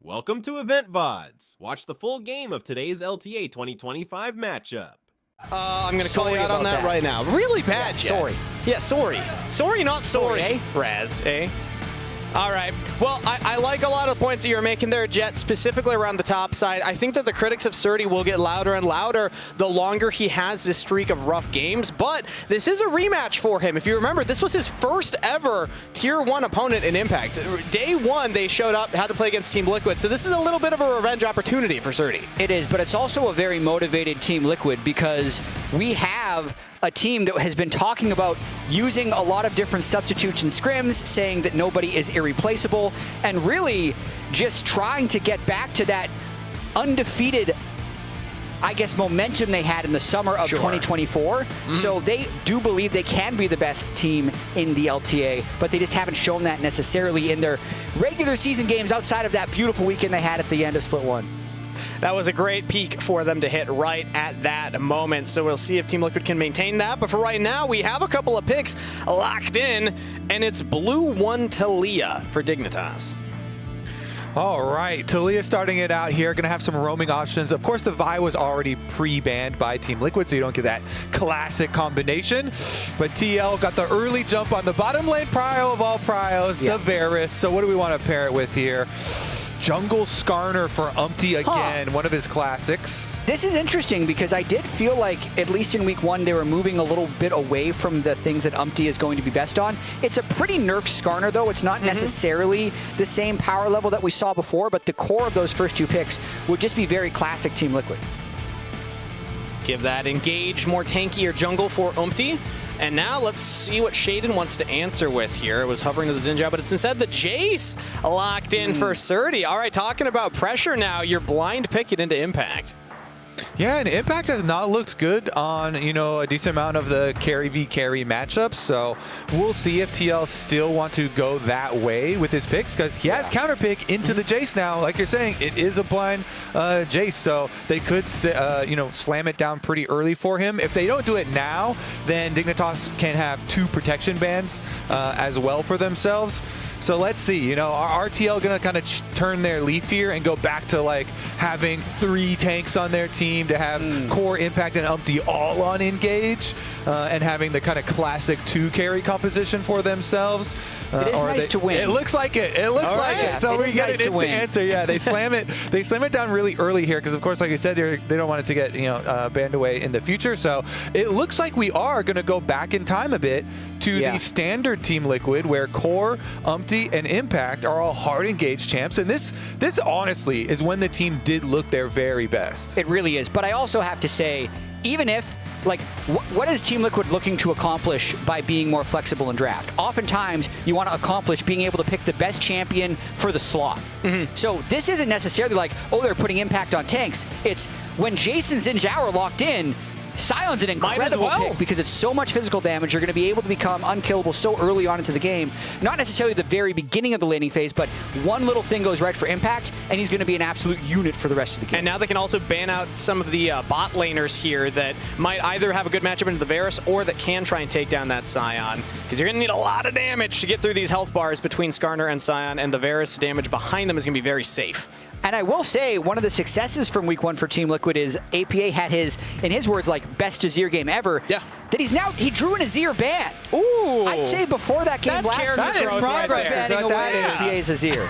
Welcome to Loleventvods. Watch the full game of today's LTA 2025 matchup. I'm going to call you out on that right now. Really bad, yeah, sorry. Yeah, sorry. Sorry, not sorry. Eh? Raz, eh? All right. Well, I like a lot of the points that you're making there, Jet, specifically around the top side. I think that the critics of Surdy will get louder and louder the longer he has this streak of rough games, but this is a rematch for him. If you remember, this was his first ever Tier 1 opponent in Impact. Day one, they showed up, had to play against Team Liquid, so this is a little bit of a revenge opportunity for Surdy. It is, but it's also a very motivated Team Liquid because we have a team that has been talking about using a lot of different substitutes and scrims, saying that nobody is irreplaceable, and really just trying to get back to that undefeated, I guess, momentum they had in the summer of 2024. So they do believe they can be the best team in the LTA, but they just haven't shown that necessarily in their regular season games outside of that beautiful weekend they had at the end of Split 1. That was a great peak for them to hit right at that moment. So we'll see if Team Liquid can maintain that. But for right now, we have a couple of picks locked in, and it's Blue 1 Talia for Dignitas. All right, Talia starting it out here, gonna have some roaming options. Of course, the Vi was already pre-banned by Team Liquid, so you don't get that classic combination. But TL got the early jump on the bottom lane prio of all prios, the Varus. So what do we want to pair it with here? Jungle Skarner for Umpty again, one of his classics. This is interesting because I did feel like, at least in week one, they were moving a little bit away from the things that Umpty is going to be best on. It's a pretty nerfed Skarner, though. It's not necessarily the same power level that we saw before, but the core of those first two picks would just be very classic Team Liquid. Give that Engage, more tanky or jungle for Umpty. And now let's see what Shaden wants to answer with here. It was hovering to the Zinjao, but it's instead the Jace locked in for Surdy. All right, talking about pressure now, you're blind picking into Impact. Yeah, and Impact has not looked good on, you know, a decent amount of the carry v carry matchups. So we'll see if TL still want to go that way with his picks, because he has counter pick into the Jace now. Like you're saying, it is a blind Jace, so they could, you know, slam it down pretty early for him. If they don't do it now, then Dignitas can have 2 protection bans as well for themselves. So let's see, you know, are RTL going to kind of turn their leaf here and go back to like having 3 tanks on their team to have Core, Impact, and Umpty all on Engage and having the kind of classic 2 carry composition for themselves? It is nice to win. It looks like it. It looks like it. So we get an instant answer. Yeah, they slam it. They slam it down really early here because, of course, like you said, they don't want it to get, you know, banned away in the future. So it looks like we are going to go back in time a bit to the standard Team Liquid, where Core, Umpty, and Impact are all hard engaged champs. And this honestly is when the team did look their very best. It really is. But I also have to say, even if, like, what is Team Liquid looking to accomplish by being more flexible in draft? Oftentimes, you want to accomplish being able to pick the best champion for the slot. So this isn't necessarily like, oh, they're putting Impact on tanks. It's when Jason Zinjao are locked in, Sion's an incredible pick because it's so much physical damage. You're going to be able to become unkillable so early on into the game. Not necessarily the very beginning of the laning phase, but one little thing goes right for Impact, and he's going to be an absolute unit for the rest of the game. And now they can also ban out some of the bot laners here that might either have a good matchup into the Varus or that can try and take down that Sion. Because you're going to need a lot of damage to get through these health bars between Skarner and Sion, and the Varus damage behind them is going to be very safe. And I will say, one of the successes from week 1 for Team Liquid is APA had his, in his words, like, best Azir game ever. Yeah. That he drew an Azir ban. Ooh. I'd say before that game last year, that is progress. Banning away APA's Azir.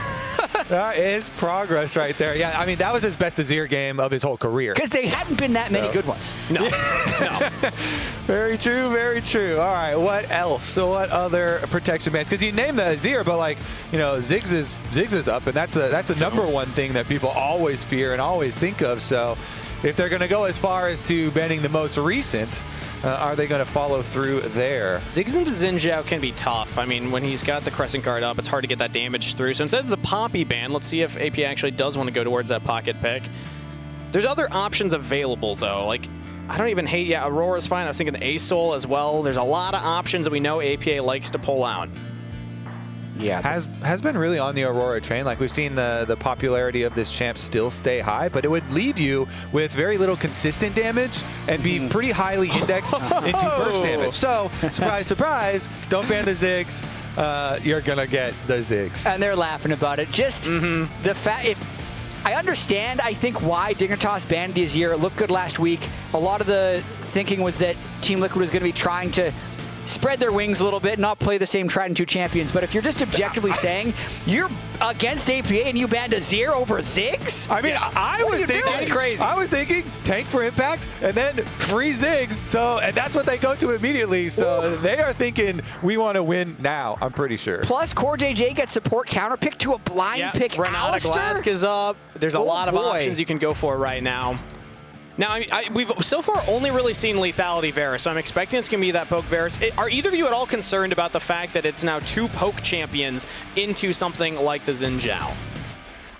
That is progress right there. Yeah, I mean, that was his best Azir game of his whole career. Because they hadn't been that many good ones. No. No. Very true, very true. All right, what else? So what other protection bans? Because you named the Azir, but, like, you know, Ziggs is up, and that's the #1 thing that people always fear and always think of. So if they're going to go as far as to banning the most recent, are they going to follow through there? Ziggs into Zinjao can be tough. I mean, when he's got the Crescent Guard up, it's hard to get that damage through. So instead it's a Poppy ban. Let's see if AP actually does want to go towards that pocket pick. There's other options available, though. Like, I don't even hate, Aurora's fine. I was thinking the A-Soul as well. There's a lot of options that we know APA likes to pull out. Yeah, has been really on the Aurora train. Like, we've seen the popularity of this champ still stay high, but it would leave you with very little consistent damage and be pretty highly indexed into burst damage. So, surprise, surprise, don't ban the Ziggs. You're gonna get the Ziggs. And they're laughing about it. Just the fact, I understand, I think, why Dignitas banned the Azir. It looked good last week. A lot of the thinking was that Team Liquid was going to be trying to spread their wings a little bit, not play the same tried and true champions. But if you're just objectively saying you're against APA and you banned Azir over Ziggs? I mean, I was thinking, That's crazy. I was thinking tank for impact and then free Ziggs. So, and that's what they go to immediately. So they are thinking we want to win now, I'm pretty sure. Plus, Core JJ gets support counter pick to a blind pick Renata Alistar. Glask is up. There's a lot of options you can go for right now. Now, we've so far only really seen lethality Varus, so I'm expecting it's going to be that poke Varus. Are either of you at all concerned about the fact that it's now 2 poke champions into something like the Xin Zhao?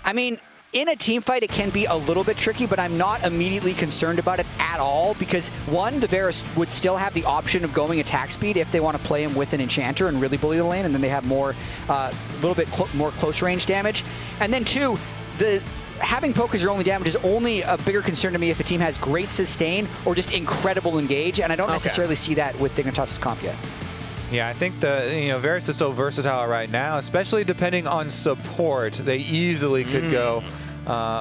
I mean, in a team fight, it can be a little bit tricky, but I'm not immediately concerned about it at all because, one, the Varus would still have the option of going attack speed if they want to play him with an Enchanter and really bully the lane, and then they have more, little bit more close range damage. And then, two, having poke as your only damage is only a bigger concern to me if a team has great sustain or just incredible engage, and I don't necessarily see that with Dignitas' comp yet. Yeah, I think Varus is so versatile right now, especially depending on support. They easily could go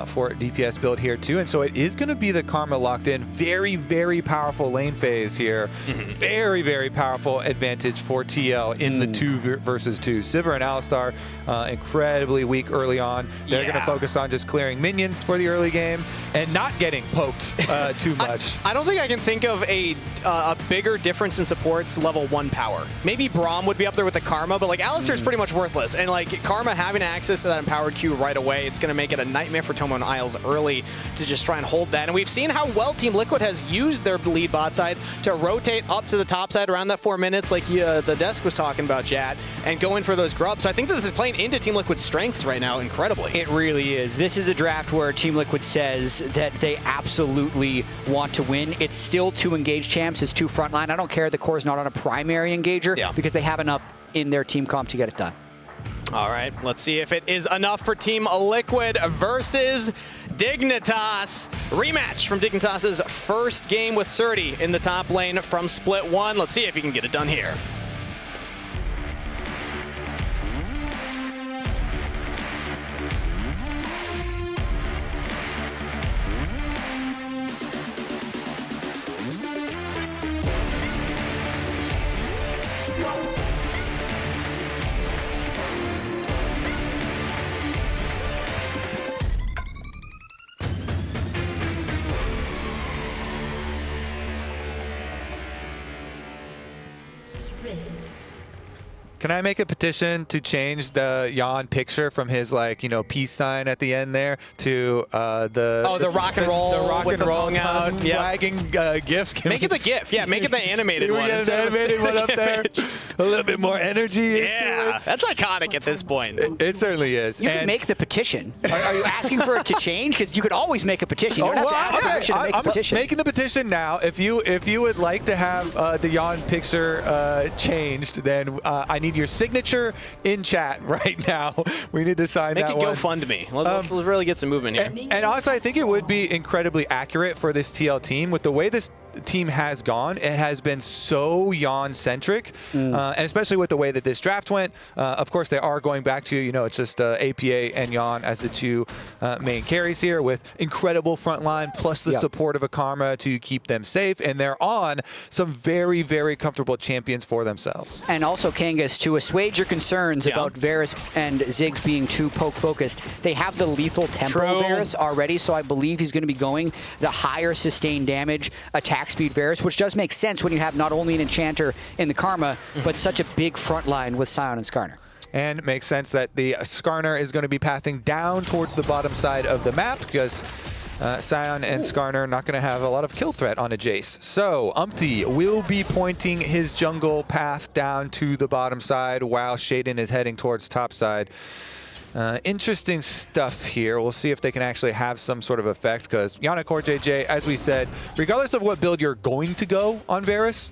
for a DPS build here too, and so it is going to be the Karma locked in. Very, very powerful lane phase here. Very, very powerful advantage for TL in the 2 versus 2. Sivir and Alistar incredibly weak early on. They're going to focus on just clearing minions for the early game and not getting poked too much. I don't think I can think of a bigger difference in supports level 1 power. Maybe Braum would be up there with the Karma, but like Alistar's pretty much worthless. And like Karma having access to that empowered Q right away, it's going to make it a nightmare for Tomo and Isles early to just try and hold that. And we've seen how well Team Liquid has used their lead bot side to rotate up to the top side around that 4 minutes like the desk was talking about, Jad, and go in for those grubs. So I think that this is playing into Team Liquid's strengths right now incredibly. It really is. This is a draft where Team Liquid says that they absolutely want to win. It's still 2 engaged champs, it's 2 frontline. I don't care the core's not on a primary engager because they have enough in their team comp to get it done. All right, let's see if it is enough for Team Liquid versus Dignitas. Rematch from Dignitas' first game with Surdy in the top lane from Split 1. Let's see if he can get it done here. Can I make a petition to change the Jan picture from his peace sign at the end there to the rock and roll, the rock with and the roll tongue out, wagging GIF? Make it the GIF, make it the animated one. Get an animated one up there. A little bit more energy into it. That's iconic at this point. It certainly is. You can make the petition. Are you asking for it to change? Because you could always make a petition. You don't have to ask permission to make a petition. I'm making the petition now. If you would like to have the Jan picture changed, then I need your signature in chat right now. We need to sign that one. Make it GoFundMe. Let's really get some movement here. And honestly, I think it would be incredibly accurate for this TL team with the way this team has gone. It has been so Jan-centric, and especially with the way that this draft went. Of course, they are going back to, it's just APA and Jan as the 2 main carries here with incredible front line plus the support of a Karma to keep them safe. And they're on some very, very comfortable champions for themselves. And also, Kangas, to assuage your concerns about Varus and Ziggs being too poke-focused, they have the lethal tempo Varus already, so I believe he's going to be going the higher sustained damage attack speed Varus, which does make sense when you have not only an Enchanter in the Karma, but such a big front line with Sion and Skarner. And it makes sense that the Skarner is going to be pathing down towards the bottom side of the map because Sion and Skarner are not going to have a lot of kill threat on a Jace. So Umpty will be pointing his jungle path down to the bottom side while Shaden is heading towards top side. Interesting stuff here. We'll see if they can actually have some sort of effect because Yana Core JJ, as we said, regardless of what build you're going to go on Varus,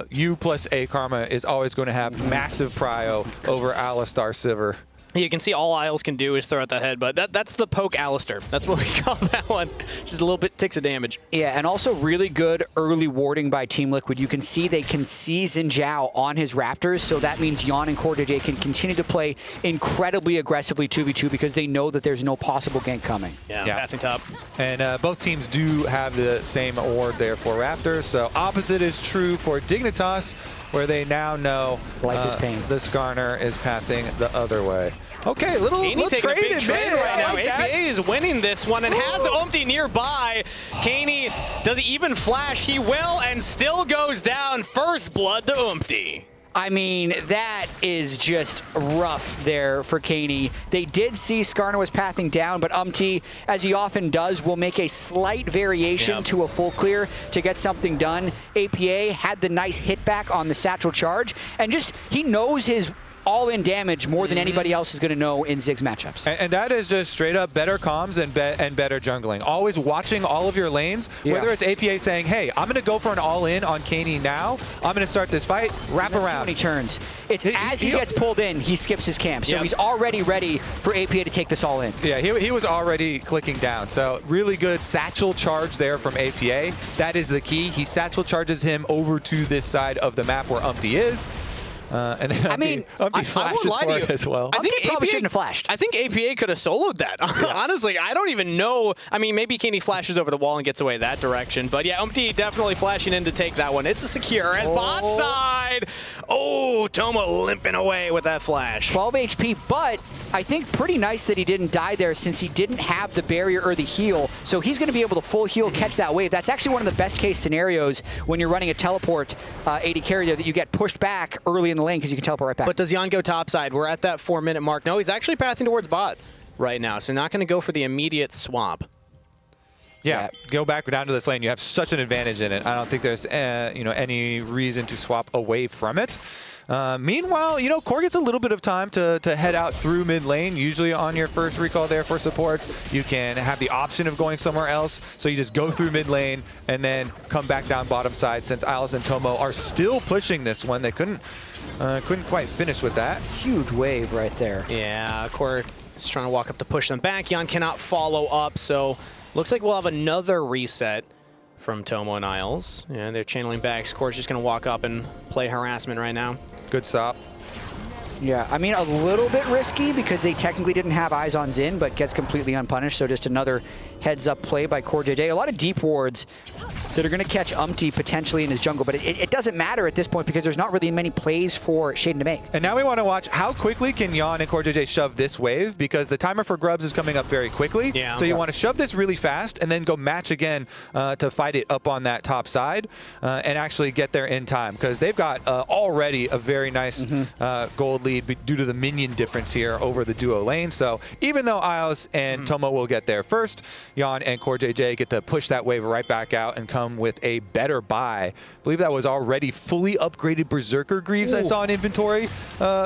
you plus a Karma is always going to have massive prio over Alistar Sivir. You can see all Isles can do is throw out that head, but that's the poke Alistair. That's what we call that one. Just a little bit ticks of damage. Yeah, and also really good early warding by Team Liquid. You can see they can see Xin Zhao on his Raptors, so that means Yon and CoreJJ can continue to play incredibly aggressively 2v2 because they know that there's no possible gank coming. Yeah, pathing top. And both teams do have the same ward there for Raptors, so opposite is true for Dignitas, where they now know Life is pain. The Skarner is pathing the other way. Okay, little taking a big trade right now. Like APA is winning this one and has Umpty nearby. Kaney, does he even flash? He will and still goes down. First blood to Umpty. I mean, that is just rough there for Kaney. They did see Skarner was pathing down, but Umpty, as he often does, will make a slight variation to a full clear to get something done. APA had the nice hit back on the satchel charge, and just, he knows his all-in damage more than anybody else is going to know in Ziggs matchups. And that is just straight up better comms and better jungling. Always watching all of your lanes, whether it's APA saying, hey, I'm going to go for an all-in on Kaney now. I'm going to start this fight, wrap around. So many turns. It's as he gets pulled in, he skips his camp. So he's already ready for APA to take this all in. Yeah, he was already clicking down. So really good satchel charge there from APA. That is the key. He satchel charges him over to this side of the map where Umpty is. And then Umpty flashes for it as well. I think he probably shouldn't have flashed. I think APA could have soloed that. Honestly, I don't even know. I mean, maybe Kaney flashes over the wall and gets away that direction. But yeah, Umpty definitely flashing in to take that one. It's a secure as bot side. Oh, Tomo limping away with that flash. 12 HP, but I think pretty nice that he didn't die there since he didn't have the barrier or the heal. So he's going to be able to full heal, catch that wave. That's actually one of the best case scenarios when you're running a teleport AD carry there, that you get pushed back early in the lane because you can teleport right back. But does Yon go topside? We're at that 4-minute mark. No, he's actually passing towards bot right now, so not going to go for the immediate swap. Yeah, go back down to this lane. You have such an advantage in it. I don't think there's any reason to swap away from it. Meanwhile, Core gets a little bit of time to head out through mid lane. Usually on your first recall there for supports, you can have the option of going somewhere else. So you just go through mid lane and then come back down bottom side, since Isles and Tomo are still pushing this one. They couldn't quite finish with that. Huge wave right there. Yeah, Core is trying to walk up to push them back. Yon cannot follow up, so looks like we'll have another reset from Tomo and Isles. Yeah, they're channeling back. Core's just going to walk up and play harassment right now. Good stop. Yeah, I mean, a little bit risky because they technically didn't have eyes on Xin, but gets completely unpunished. So just another heads-up play by CoreJJ. A lot of deep wards that are going to catch Umpty potentially in his jungle, but it doesn't matter at this point because there's not really many plays for Shaden to make. And now we want to watch how quickly can Yon and CoreJJ shove this wave, because the timer for grubs is coming up very quickly. Yeah. So you want to shove this really fast and then go match again to fight it up on that top side and actually get there in time, because they've got already a very nice gold lead due to the minion difference here over the duo lane. So even though Isles and Tomo will get there first, Yon and CoreJJ get to push that wave right back out and come with a better buy. I believe that was already fully upgraded Berserker Greaves I saw in inventory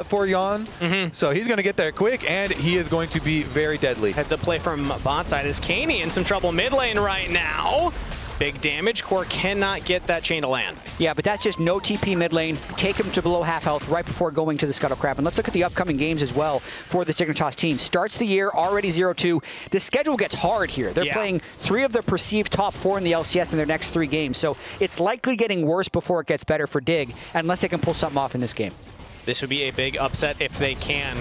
for Yon. So he's going to get there quick, and he is going to be very deadly. Heads up play from bot side is Kaney in some trouble mid lane right now. Big damage. Core cannot get that chain to land. Yeah, but that's just no TP mid lane. Take him to below half health right before going to the Scuttle Crab. And let's look at the upcoming games as well for the Dignitas team. Starts the year already 0-2. The schedule gets hard here. They're playing 3 of the perceived top 4 in the LCS in their next 3 games. So it's likely getting worse before it gets better for Dig, unless they can pull something off in this game. This would be a big upset if they can.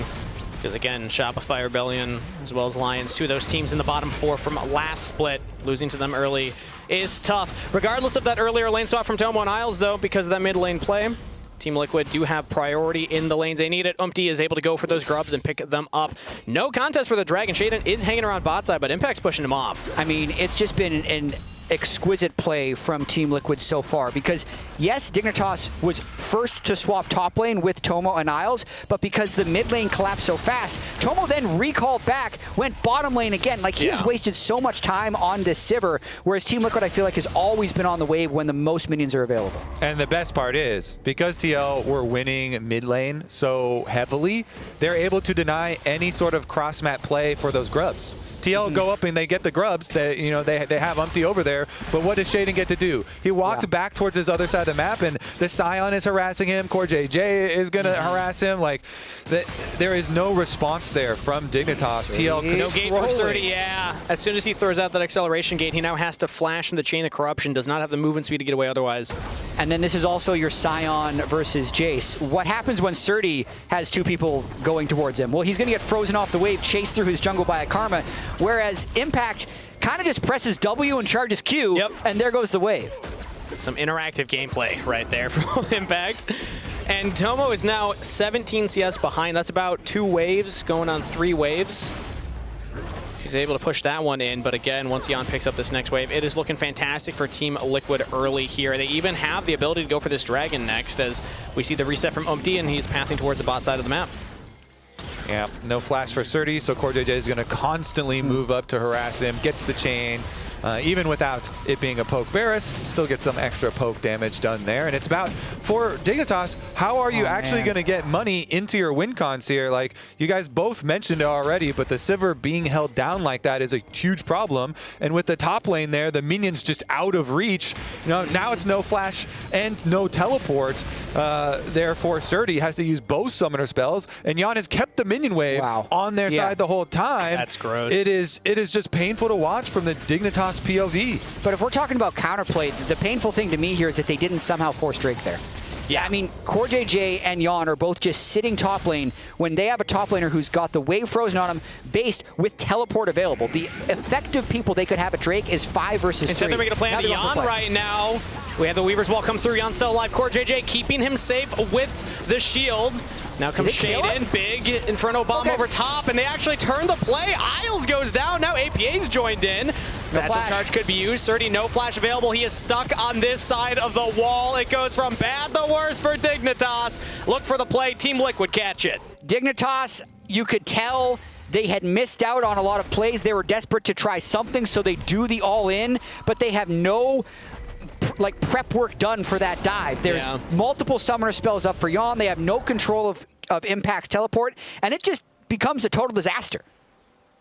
Because again, Shopify Rebellion, as well as Lions, 2 of those teams in the bottom 4 from last split, losing to them early is tough. Regardless of that earlier lane swap from Tomo and Isles, though, because of that mid lane play, Team Liquid do have priority in the lanes they need it. Umpty is able to go for those grubs and pick them up. No contest for the Dragon. Shaden is hanging around bot side, but Impact's pushing him off. I mean, it's just been an exquisite play from Team Liquid so far, because yes, Dignitas was first to swap top lane with Tomo and Isles, but because the mid lane collapsed so fast, Tomo then recalled back, went bottom lane again. Like, he has wasted so much time on this Sivir, whereas Team Liquid, I feel like, has always been on the wave when the most minions are available. And the best part is, because TL were winning mid lane so heavily, they're able to deny any sort of cross-map play for those grubs. TL go up and they get the grubs. They have Umpty over there. But what does Shaden get to do? He walks back towards his other side of the map, and the Scion is harassing him. CoreJJ is going to harass him. Like, there is no response there from Dignitas. TL no gate for controlling. 30, yeah. As soon as he throws out that acceleration gate, he now has to flash from the Chain of Corruption, does not have the movement speed to get away otherwise. And then this is also your Scion versus Jace. What happens when Surdy has two people going towards him? Well, he's going to get frozen off the wave, chased through his jungle by a Karma, whereas Impact kind of just presses W and charges Q, and there goes the wave. Some interactive gameplay right there from Impact. And Tomo is now 17 CS behind. That's about 2 waves, going on 3 waves. He's able to push that one in, but again, once Jan picks up this next wave, it is looking fantastic for Team Liquid early here. They even have the ability to go for this Dragon next, as we see the reset from Umpty, and he's passing towards the bot side of the map. Yeah, no flash for Surdy, so CoreJJ is going to constantly move up to harass him, gets the chain. Even without it being a poke, Varus still gets some extra poke damage done there. And it's about, for Dignitas, how are you actually going to get money into your win cons here? Like, you guys both mentioned it already, but the Sivir being held down like that is a huge problem. And with the top lane there, the minions just out of reach. Now it's no flash and no teleport. Therefore, Surdy has to use both summoner spells. And Jan has kept the minion wave on their side the whole time. That's gross. It is just painful to watch from the Dignitas POV. But if we're talking about counterplay, the painful thing to me here is that they didn't somehow force Drake there. Yeah, I mean, CoreJJ and Jan are both just sitting top lane when they have a top laner who's got the wave frozen on him based with teleport available. The effective people they could have at Drake is 5 versus 3. Instead they're making a play on Jan right now. We have the Weaver's Wall come through. Jan still alive. CoreJJ keeping him safe with the shields. Now comes Shaden, big Inferno Bomb over top, and they actually turn the play. Isles goes down. Now APA's joined in. Satchel Charge could be used. Surdy, no flash available. He is stuck on this side of the wall. It goes from bad to worse for Dignitas. Look for the play. Team Liquid catch it. Dignitas, you could tell they had missed out on a lot of plays. They were desperate to try something, so they do the all-in, but they have no prep work done for that dive. There's multiple summoner spells up for Jan. They have no control of Impact's teleport, and it just becomes a total disaster.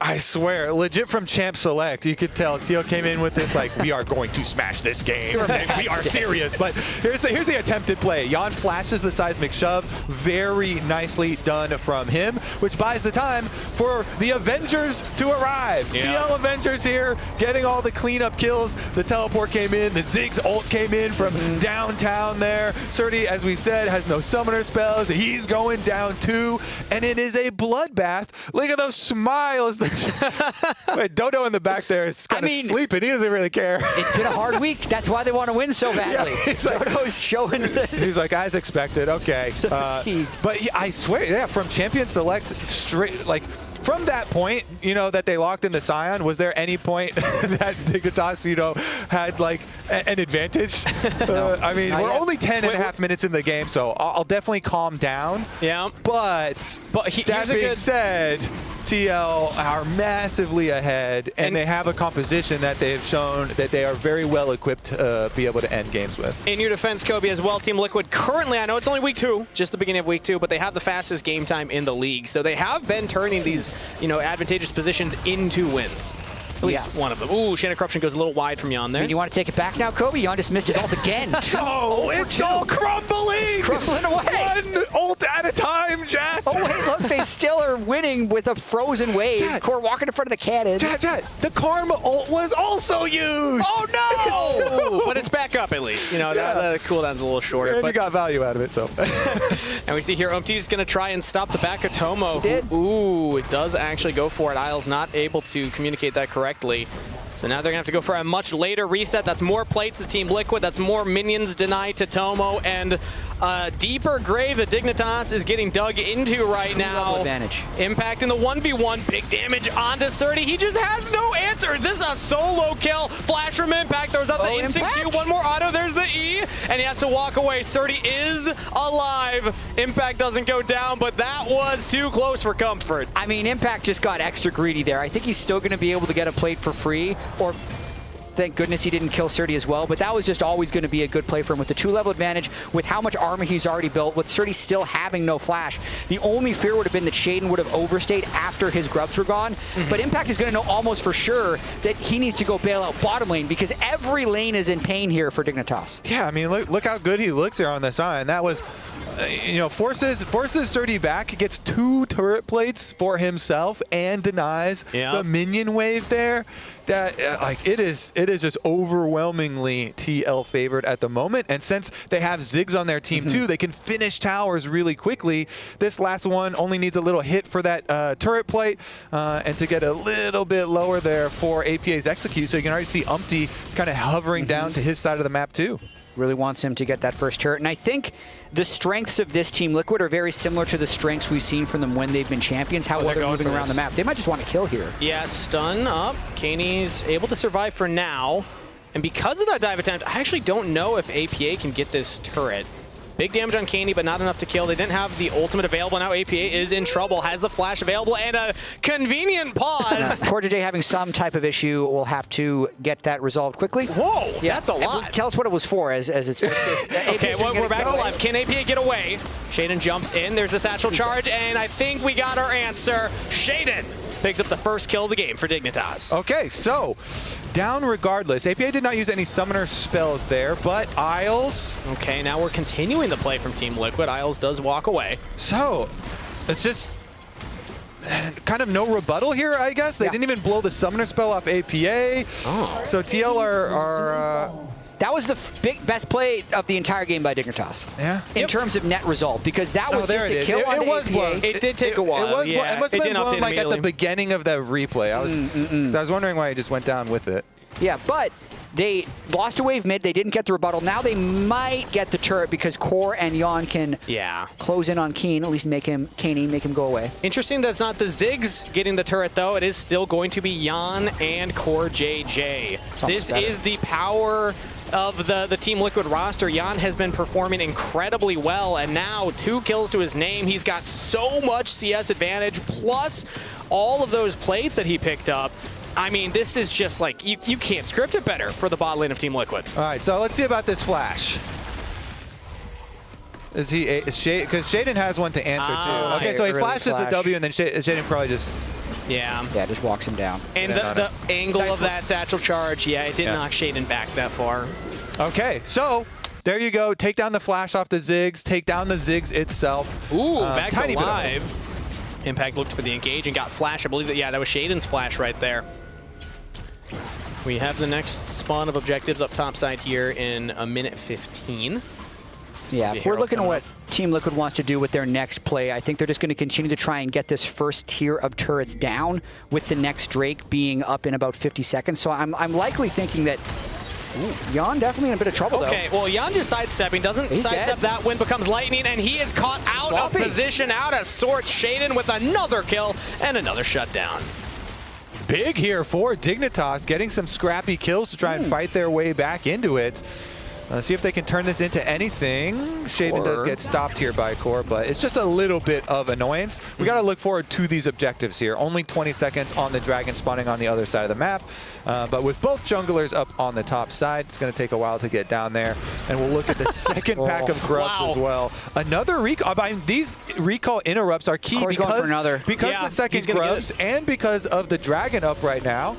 I swear, legit from Champ Select, you could tell Teal came in with this, like, we are going to smash this game. We are serious. But here's the attempted play. Jan flashes the seismic shove. Very nicely done from him, which buys the time for the Avengers to arrive. TL Avengers here, getting all the cleanup kills. The teleport came in. The Ziggs ult came in from downtown there. Surdy, as we said, has no summoner spells. He's going down too. And it is a bloodbath. Look at those smiles. Wait, Dodo in the back there is kind of sleeping. He doesn't really care. It's been a hard week. That's why they want to win so badly. Dodo's showing. He's like, as expected. Okay. But I swear, from Champion Select, straight, like, from that point, that they locked in the Scion, was there any point that Dignitas, had, like, an advantage? I mean, we're only 10.5 minutes in the game, so I'll definitely calm down. Yeah. But that being said, TL are massively ahead, and they have a composition that they have shown that they are very well equipped to be able to end games with. In your defense, Kobe, as well, Team Liquid currently, I know it's only week 2, just the beginning of week 2, but they have the fastest game time in the league. So they have been turning these, advantageous positions into wins. At least one of them. Ooh, Chain of Corruption goes a little wide from Jan there. You want to take it back now, Kobe? Jan just missed his ult again. It's all crumbling! It's crumbling away! One ult at a time, Jet! Oh, wait, look, they still are winning with a frozen wave. Jet. Core walking in front of the cannon. Jet, the Karma ult was also used! Oh, no! But it's back up, at least. The cooldown's a little shorter. And but you got value out of it, so. And we see here, Umpty's going to try and stop the back of Tomo. He did. Ooh, it does actually go for it. Isles not able to communicate that correctly. So now they're going to have to go for a much later reset. That's more plates to Team Liquid. That's more minions denied to Tomo. And a deeper grave that Dignitas is getting dug into right now. Advantage. Impact in the 1v1. Big damage onto Surdy. He just has no answer. Is this a solo kill? Flash from Impact. Throws out the instant Q. One more auto. There's the E. And he has to walk away. Surdy is alive. Impact doesn't go down, but that was too close for comfort. I mean, Impact just got extra greedy there. I think he's still going to be able to get a plate for free, or Thank goodness he didn't kill Surdy as well, but that was just always going to be a good play for him with the 2-level advantage, with how much armor he's already built, with Surdy still having no flash. The only fear would have been that Shaden would have overstayed after his grubs were gone, but Impact is going to know almost for sure that he needs to go bail out bottom lane because every lane is in pain here for Dignitas. Yeah, I mean, look how good he looks here on this eye, and that was, you know, forces Surdy back, gets 2 turret plates for himself, and denies the minion wave there. That like it is just overwhelmingly TL favored at the moment, and since they have Ziggs on their team too, they can finish towers really quickly. This last one only needs a little hit for that turret plate, and to get a little bit lower there for APA's execute. So you can already see Umpty kind of hovering down to his side of the map too. Really wants him to get that first turret, and I think the strengths of this Team Liquid are very similar to the strengths we've seen from them when they've been champions, how well they're moving around the map. They might just want to kill here. Yeah, stun up. Kaney's able to survive for now. And because of that dive attempt, I actually don't know if APA can get this turret. Big damage on Kaney, but not enough to kill. They didn't have the ultimate available. Now APA is in trouble, has the flash available, and a convenient pause. CoreJJ having some type of issue. We'll have to get that resolved quickly. Whoa, yeah, that's a lot. Tell us what it was for as it's okay, well, we're back to life. Can APA get away? Shaden jumps in. There's the satchel charge, and I think we got our answer. Shaden picks up the first kill of the game for Dignitas. Okay, so down regardless. APA did not use any summoner spells there, but Isles. Okay, now we're continuing the play from Team Liquid. Isles does walk away. So it's just kind of no rebuttal here, I guess. They didn't even blow the summoner spell off APA. Oh. So TL are that was the best play of the entire game by Dignitas. Yeah. In terms of net result, because that was just a kill on it was APA. blown. It did take a while. It was yeah. It must have been blown like at the beginning of the replay. I was wondering why he just went down with it. Yeah, but they lost a wave mid. They didn't get the rebuttal. Now they might get the turret because Core and Jan can close in on Keen, at least Kaney make him go away. Interesting that's not the Ziggs getting the turret, though. It is still going to be Jan and CoreJJ. This is the power of the Team Liquid roster. Jan has been performing incredibly well, and now 2 kills to his name. He's got so much CS advantage, plus all of those plates that he picked up. I mean, this is just like, you can't script it better for the bot lane of Team Liquid. All right, so let's see about this flash. Is he, because Shaden has one to answer too. Okay, so he flashes the W, and then Shaden probably just... Yeah, just walks him down. And the angle of that satchel charge, it did knock Shaden back that far. Okay, so there you go. Take down the flash off the Ziggs. Take down the Ziggs itself. Ooh, back to live. Impact looked for the engage and got flash. I believe that was Shaden's flash right there. We have the next spawn of objectives up top side here in a minute 15. Yeah, if we're looking at what Team Liquid wants to do with their next play, I think they're just going to continue to try and get this first tier of turrets down, with the next Drake being up in about 50 seconds. So I'm likely thinking that Jan definitely in a bit of trouble, though. Well, Jan just sidestepping, doesn't sidestep that, wind becomes lightning, and he is caught out of position, out of sorts. Shaden with another kill and another shutdown. Big here for Dignitas, getting some scrappy kills to try and fight their way back into it. See if they can turn this into anything. Shaden does get stopped here by Core, but it's just a little bit of annoyance. We got to look forward to these objectives here. Only 20 seconds on the Dragon spawning on the other side of the map. But with both junglers up on the top side, it's going to take a while to get down there. And we'll look at the second pack of grubs as well. Another recall. I mean, these recall interrupts are key because the second grubs and because of the Dragon up right now.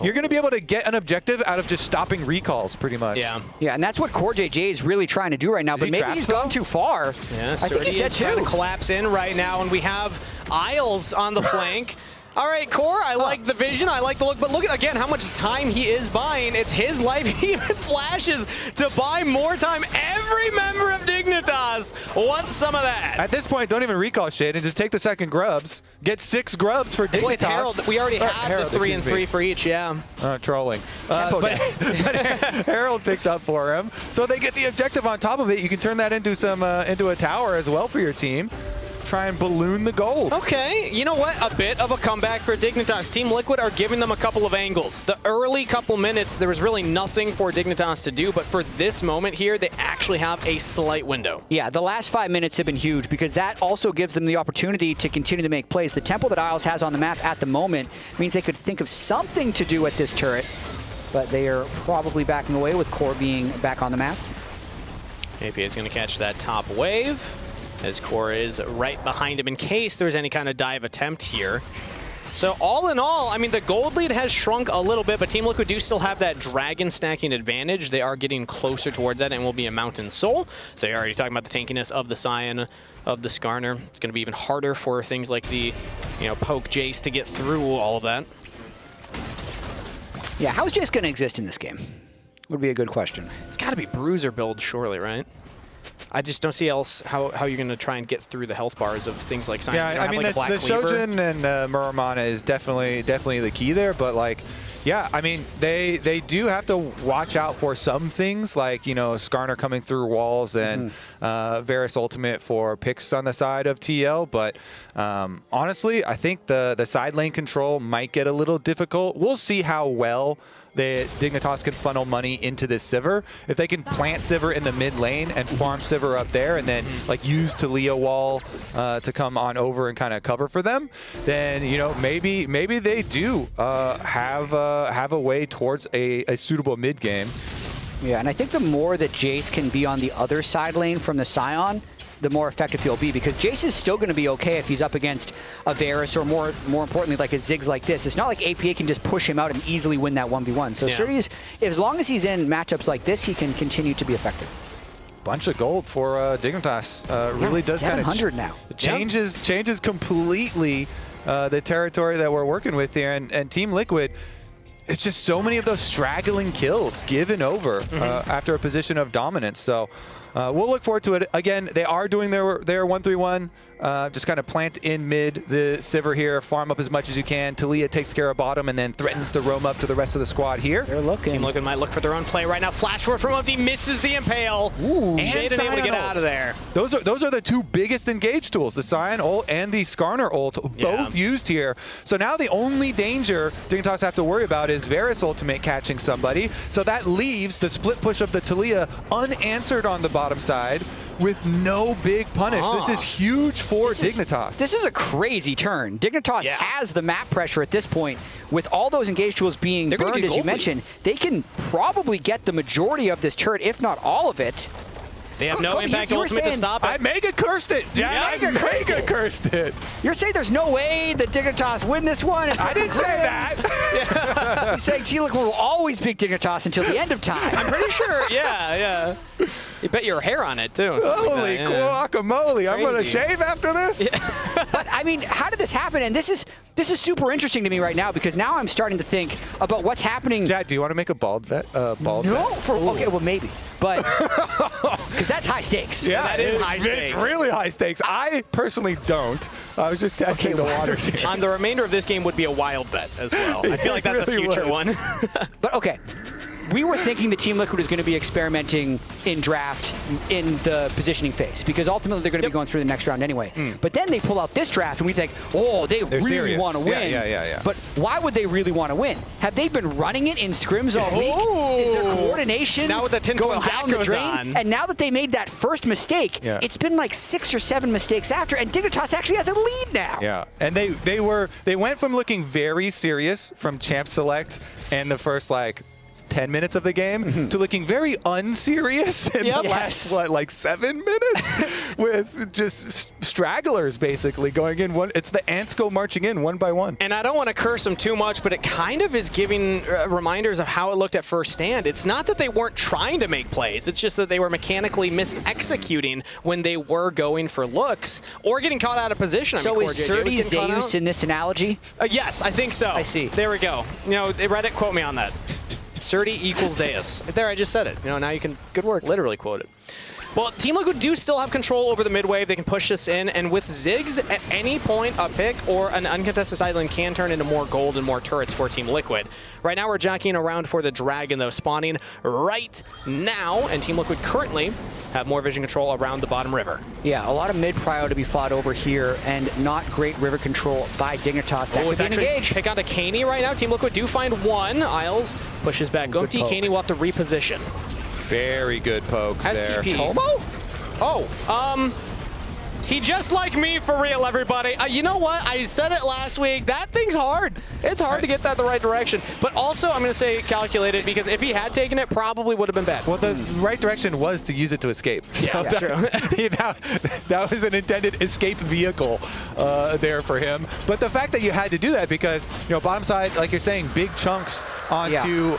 You're going to be able to get an objective out of just stopping recalls, pretty much. Yeah, and that's what CoreJJ is really trying to do right now, but maybe he's gone too far. Yeah, I think he's dead too. Trying to collapse in right now, and we have Isles on the flank. All right, Core, I like the vision, I like the look, but look at, again, how much time he is buying. It's his life. He even flashes to buy more time. Every member of Dignitas wants some of that. At this point, don't even recall Shaden. Just take the second grubs. Get 6 grubs for Dignitas. Well, it's Herald. We already had the 3 and 3 for each, trolling. But Herald picked up for him. So they get the objective on top of it. You can turn that into some into a tower as well for your team. Try and balloon the gold. Okay, you know what? A bit of a comeback for Dignitas. Team Liquid are giving them a couple of angles. The early couple minutes, there was really nothing for Dignitas to do, but for this moment here, they actually have a slight window. Yeah, the last 5 minutes have been huge because that also gives them the opportunity to continue to make plays. The tempo that Isles has on the map at the moment means they could think of something to do at this turret. but they are probably backing away with Core being back on the map. APA is going to catch that top wave, as Core is right behind him in case there's any kind of dive attempt here. So all in all, I mean, the gold lead has shrunk a little bit, but Team Liquid do still have that dragon stacking advantage. They are getting closer towards that and will be a Mountain Soul. So you're already talking about the tankiness of the Scion, of the Skarner. It's going to be even harder for things like the, poke Jace to get through all of that. Yeah, how's Jace going to exist in this game? Would be a good question. It's got to be Bruiser build, surely, right? I just don't see else how you're going to try and get through the health bars of things like Scion. Yeah, I mean, the Shojin and Muramana is definitely the key there, but like, yeah, I mean, they do have to watch out for some things like, Skarner coming through walls and Varus ultimate for picks on the side of TL, but honestly, I think the side lane control might get a little difficult. We'll see how well the Dignitas can funnel money into this Sivir. If they can plant Sivir in the mid lane and farm Sivir up there and then like use Talia wall to come on over and kind of cover for them, then maybe they do have a way towards a suitable mid game. Yeah, and I think the more that Jace can be on the other side lane from the Scion, the more effective he'll be, because Jace is still going to be okay if he's up against a Varus or more importantly like a Ziggs like this. It's not like APA can just push him out and easily win that 1v1. So Surdy, as long as he's in matchups like this, he can continue to be effective. Bunch of gold for Dignitas. Really does kind of 700 now. Changes completely the territory that we're working with here, and Team Liquid. It's just so many of those straggling kills given over after a position of dominance. So we'll look forward to it. Again, they are doing their 1-3-1. Just kind of plant in mid the Sivir here, farm up as much as you can. Talia takes care of bottom and then threatens to roam up to the rest of the squad here. They're looking. Team Liquid might look for their own play right now. Flash forward from Umpty, misses the Impale. Ooh. Shade able to get out of there. Those are the two biggest engage tools, the Scion ult and the Skarner ult, both used here. So now the only danger Dignitas have to worry about is Varus ultimate catching somebody. So that leaves the split push of the Talia unanswered on the bottom side with no big punish. This is huge for Dignitas. This is a crazy turn. Dignitas has the map pressure at this point. With all those engage tools being burned, as you mentioned, they can probably get the majority of this turret, if not all of it. They have no impact ultimate to stop it. I mega cursed it. Yeah, I mega cursed it. You're saying there's no way that Dignitas win this one? I didn't say that. You're saying Team Liquid will always beat Dignitas until the end of time. I'm pretty sure. Yeah. You bet your hair on it too. Holy guacamole! I'm gonna shave after this. But I mean, how did this happen? And this is super interesting to me right now, because now I'm starting to think about what's happening. Jack, do you want to make a bald bet? Okay, well maybe, but because that's high stakes. Yeah, that is high stakes. It's really high stakes. I personally don't. I was just testing the waters here. On the remainder of this game would be a wild bet as well. I feel like that's really a future one. But okay. We were thinking the Team Liquid is going to be experimenting in draft in the positioning phase, because ultimately they're going to be going through the next round anyway. But then they pull out this draft and we think, oh, they're really want to win. Yeah. But why would they really want to win? Have they been running it in scrims all week? Is their coordination now with the going down the drain? And now that they made that first mistake, it's been like 6 or 7 mistakes after, and Dignitas actually has a lead now. Yeah, and they went from looking very serious from Champ Select and the first 10 minutes of the game to looking very unserious in the last, 7 minutes with just stragglers basically going in. It's the ants go marching in one by one. And I don't want to curse them too much, but it kind of is giving reminders of how it looked at first stand. It's not that they weren't trying to make plays. It's just that they were mechanically mis-executing when they were going for looks or getting caught out of position. So is Surdy Zeus in this analogy? Yes, I think so. I see. There we go. Reddit, quote me on that. Surdy equals Zeus. There, I just said it. Now you can literally quote it. Well, Team Liquid do still have control over the mid wave. They can push this in, and with Ziggs, at any point, a pick or an uncontested side lane can turn into more gold and more turrets for Team Liquid. Right now, we're jockeying around for the Dragon, though, spawning right now, and Team Liquid currently have more vision control around the bottom river. Yeah, a lot of mid prio to be fought over here, and not great river control by Dignitas. That could be an engage. Pick onto Caney right now. Team Liquid do find one. Isles pushes back Gumpty. Caney will have to reposition. Very good poke there. STP. Tomo? Oh, He just like me for real, everybody. You know what? I said it last week. That thing's hard. It's hard to get that the right direction. But also, I'm going to say calculated, because if he had taken it, probably would have been bad. Well, the right direction was to use it to escape. Yeah, So true. that was an intended escape vehicle there for him. But the fact that you had to do that because, bottom side, like you're saying, big chunks onto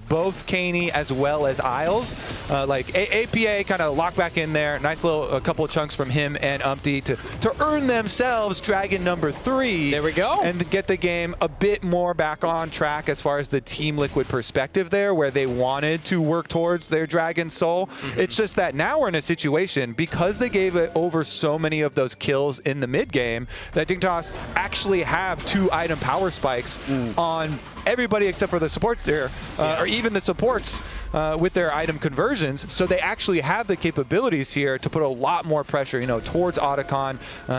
both Caney as well as Isles. Like APA kind of locked back in there. Nice little a couple of chunks from him and Umpty to earn themselves Dragon number 3. There we go. And get the game a bit more back on track as far as the Team Liquid perspective there, where they wanted to work towards their Dragon Soul. It's just that now we're in a situation, because they gave it over so many of those kills in the mid game, that Dignitas actually have 2 item power spikes on everybody except for the supports there, or even the supports with their item conversions. So they actually have the capabilities here to put a lot more pressure, towards Otacon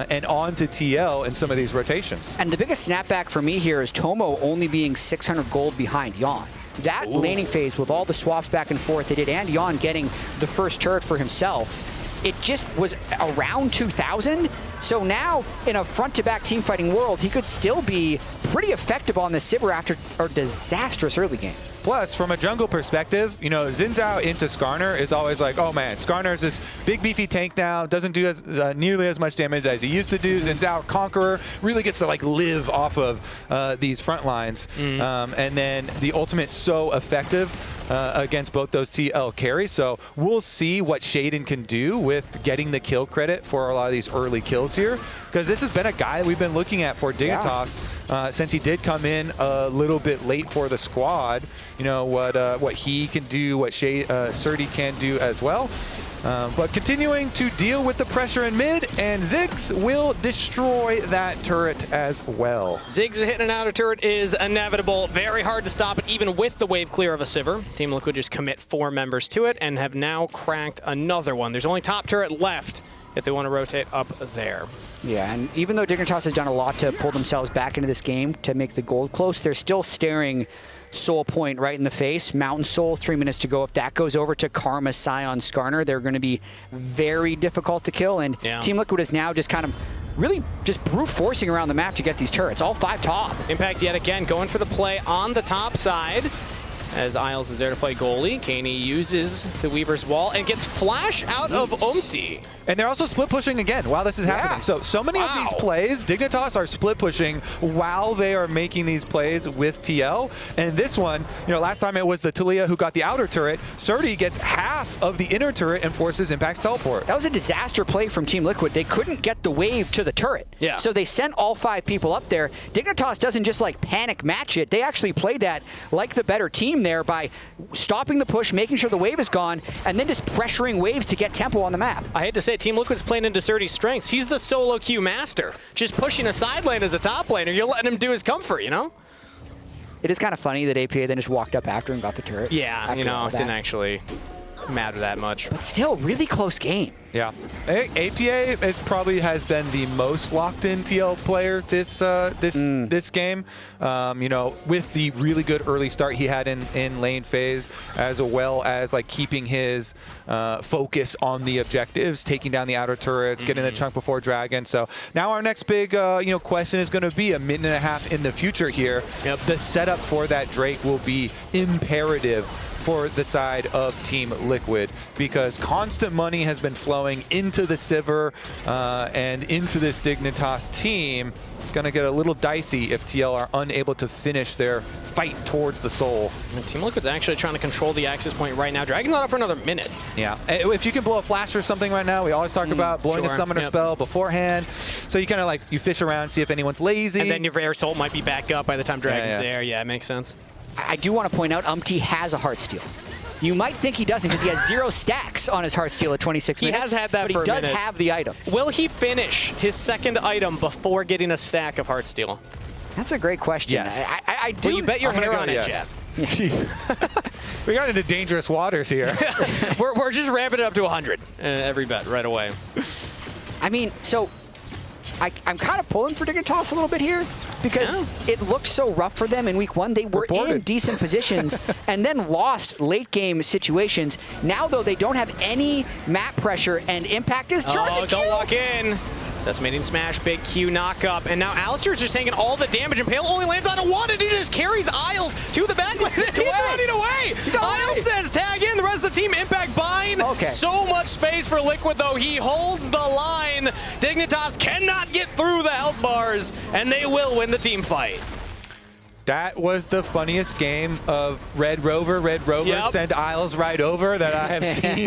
and onto TL in some of these rotations. And the biggest snapback for me here is Tomo only being 600 gold behind Yon. That laning phase with all the swaps back and forth they did, and Yon getting the first turret for himself, it just was around 2,000. So now, in a front-to-back team-fighting world, he could still be pretty effective on the Sivir after a disastrous early game. Plus, from a jungle perspective, Xin Zhao into Skarner is always like, oh man, Skarner is this big beefy tank now, doesn't do as nearly as much damage as he used to do. Xin Zhao, Conqueror, really gets to live off of these front lines. And then the ultimate's so effective against both those TL carries. So we'll see what Shaden can do with getting the kill credit for a lot of these early kills here, because this has been a guy that we've been looking at for Dignitas since he did come in a little bit late for the squad. What he can do, what Surdy can do as well. But continuing to deal with the pressure in mid, and Ziggs will destroy that turret as well. Ziggs hitting an outer turret is inevitable. Very hard to stop it, even with the wave clear of a Sivir. Team Liquid just commit 4 members to it and have now cracked another one. There's only top turret left if they want to rotate up there. Yeah, and even though Dignitas has done a lot to pull themselves back into this game to make the gold close, they're still staring Soul Point right in the face. Mountain Soul, 3 minutes to go. If that goes over to Karma, Scion, Skarner, they're going to be very difficult to kill. And Team Liquid is now just kind of really just brute forcing around the map to get these turrets. All 5 top. Impact yet again going for the play on the top side, as Isles is there to play goalie. Caney uses the Weaver's Wall and gets flash out of Umpty. And they're also split pushing again while this is happening. So many of these plays, Dignitas are split pushing while they are making these plays with TL. And this one, last time it was the Talia who got the outer turret. Surdy gets half of the inner turret and forces Impact's teleport. That was a disaster play from Team Liquid. They couldn't get the wave to the turret. Yeah. So they sent all 5 people up there. Dignitas doesn't just panic match it. They actually played that like the better team there by stopping the push, making sure the wave is gone, and then just pressuring waves to get tempo on the map. I hate to say it, Team Liquid's playing into Surdy's strengths. He's the solo queue master. Just pushing a side lane as a top laner, you're letting him do his comfort, It is kind of funny that APA then just walked up after and got the turret. Yeah, it didn't actually matter that much. But still, really close game. Yeah, APA probably has been the most locked-in TL player this game. With the really good early start he had in lane phase, as well as keeping his focus on the objectives, taking down the outer turrets, getting the chunk before dragon. So now our next big question is going to be a minute and a half in the future here. Yep. The setup for that Drake will be imperative for the side of Team Liquid, because constant money has been flowing into the Sivir and into this Dignitas team. It's going to get a little dicey if TL are unable to finish their fight towards the soul. And Team Liquid's actually trying to control the access point right now. Dragon's not up for another minute. Yeah, if you can blow a flash or something right now, we always talk about blowing a summoner spell beforehand. So you kind of you fish around, see if anyone's lazy. And then your Air Soul might be back up by the time Dragon's there. Yeah, it makes sense. I do want to point out Umpty has a Heartsteel. You might think he doesn't because he has 0 stacks on his Heartsteel at 26 minutes. He has had that but for a minute. He does have the item. Will he finish his second item before getting a stack of Heartsteel? That's a great question. Yes. I do. Well, you bet your hair on it, yes. Jeff. Jeez. We got into dangerous waters here. we're just ramping it up to 100 every bet right away. I mean, so I'm kind of pulling for Dignitas a little bit here because it looked so rough for them in week 1. They were in decent positions and then lost late game situations. Now, though, they don't have any map pressure and Impact is charging. Oh, don't walk in. That's making smash, big Q knock up, and now Alistair's just taking all the damage, and Pale only lands on a 1, and he just carries Isles to the back line. He's running away! Isles says tag in, the rest of the team, Impact bind. Okay. So much space for Liquid, though. He holds the line. Dignitas cannot get through the health bars, and they will win the team fight. That was the funniest game of Red Rover send Isles right over that I have seen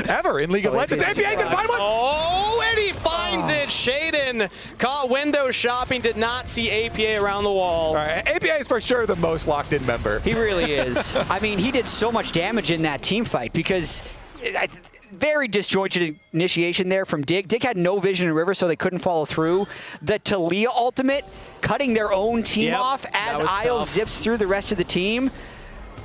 ever in League of Legends. APA can find one! Oh, and he finds it. Shaden caught window shopping, did not see APA around the wall. All right, APA is for sure the most locked-in member. He really is. I mean, he did so much damage in that team fight because very disjointed initiation there from Dig. Dig had no vision in River, so they couldn't follow through. The Talia ultimate, cutting their own team off as Isles zips through the rest of the team.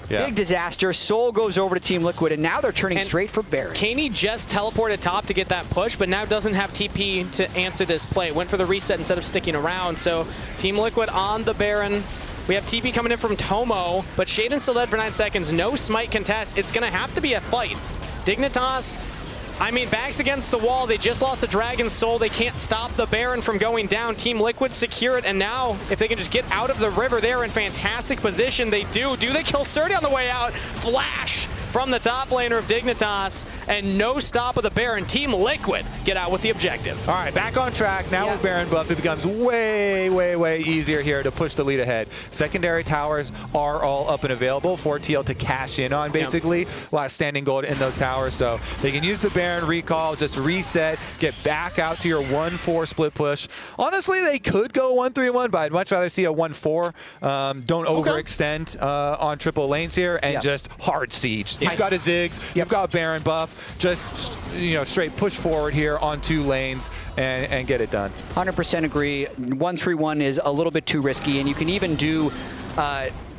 Big disaster. Soul goes over to Team Liquid, and now they're turning straight for Baron. Kaney just teleported top to get that push, but now doesn't have TP to answer this play. Went for the reset instead of sticking around, so Team Liquid on the Baron. We have TP coming in from Tomo, but Shaden still dead for 9 seconds. No smite contest. It's going to have to be a fight. Dignitas, I mean, backs against the wall. They just lost a Dragon's Soul. They can't stop the Baron from going down. Team Liquid secure it, and now if they can just get out of the river, they're in fantastic position. They do. Do they kill Surdy on the way out? Flash from the top laner of Dignitas, and no stop with the Baron. Team Liquid get out with the objective. All right, back on track. Now with Baron buff, it becomes way easier here to push the lead ahead. Secondary towers are all up and available for TL to cash in on, basically. A lot of standing gold in those towers, so they can use the Baron recall, just reset, get back out to your 1-4 split push. Honestly, they could go 1-3-1, but I'd much rather see a 1-4. Don't overextend on triple lanes here and just hard siege. You've got a Ziggs, you've got Baron buff, just straight push forward here on 2 lanes and get it done. 100% agree. 1-3-1 is a little bit too risky, and you can even do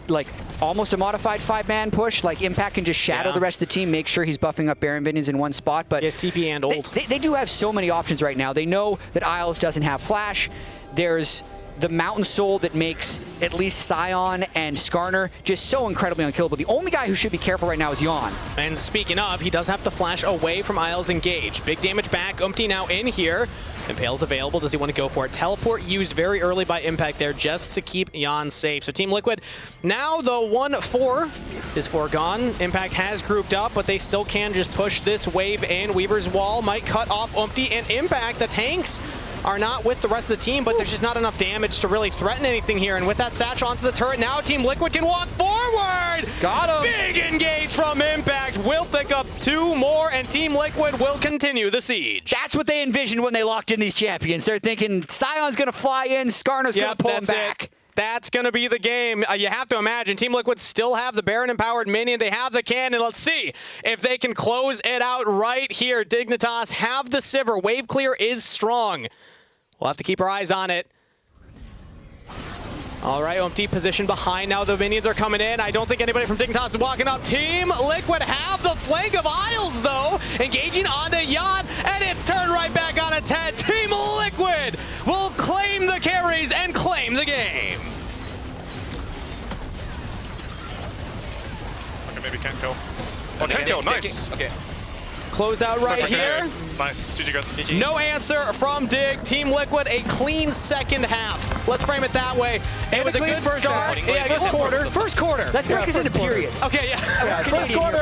like almost a modified 5-man push. Like Impact can just shadow the rest of the team, make sure he's buffing up Baron minions in one spot. But yes, TP and ult. They do have so many options right now. They know that Isles doesn't have flash. There's the Mountain Soul that makes at least Scion and Skarner just so incredibly unkillable. The only guy who should be careful right now is Yawn. And speaking of, he does have to flash away from Isles engage. Big damage back. Umpty now in here. And Pale's available. Does he want to go for it? Teleport used very early by Impact there just to keep Yawn safe. So Team Liquid, now the 1-4 is foregone. Impact has grouped up, but they still can just push this wave in. Weaver's Wall might cut off Umpty and Impact. The tanks are not with the rest of the team, but there's just not enough damage to really threaten anything here. And with that satchel onto the turret, now Team Liquid can walk forward. Got him. Big engage from Impact. Will pick up 2 more, and Team Liquid will continue the siege. That's what they envisioned when they locked in these champions. They're thinking Scion's going to fly in, Skarner's going to pull him back. That's going to be the game. You have to imagine Team Liquid still have the Baron-empowered minion. They have the cannon. Let's see if they can close it out right here. Dignitas have the Sivir. Wave clear is strong. We'll have to keep our eyes on it. All right, empty position behind. Now the minions are coming in. I don't think anybody from Dignitas is walking up. Team Liquid have the flank of Isles, though. Engaging on the yacht, and it's turned right back on its head. Team Liquid will claim the carries and claim the game. Okay, maybe can't kill. Oh, can kill, nice. Okay. Close out right here. Nice, GG guys. GG. No answer from Dig. Team Liquid, a clean second half. Let's frame it that way. It was a good start. First quarter. First quarter. Let's break this into periods. Okay, yeah. First quarter.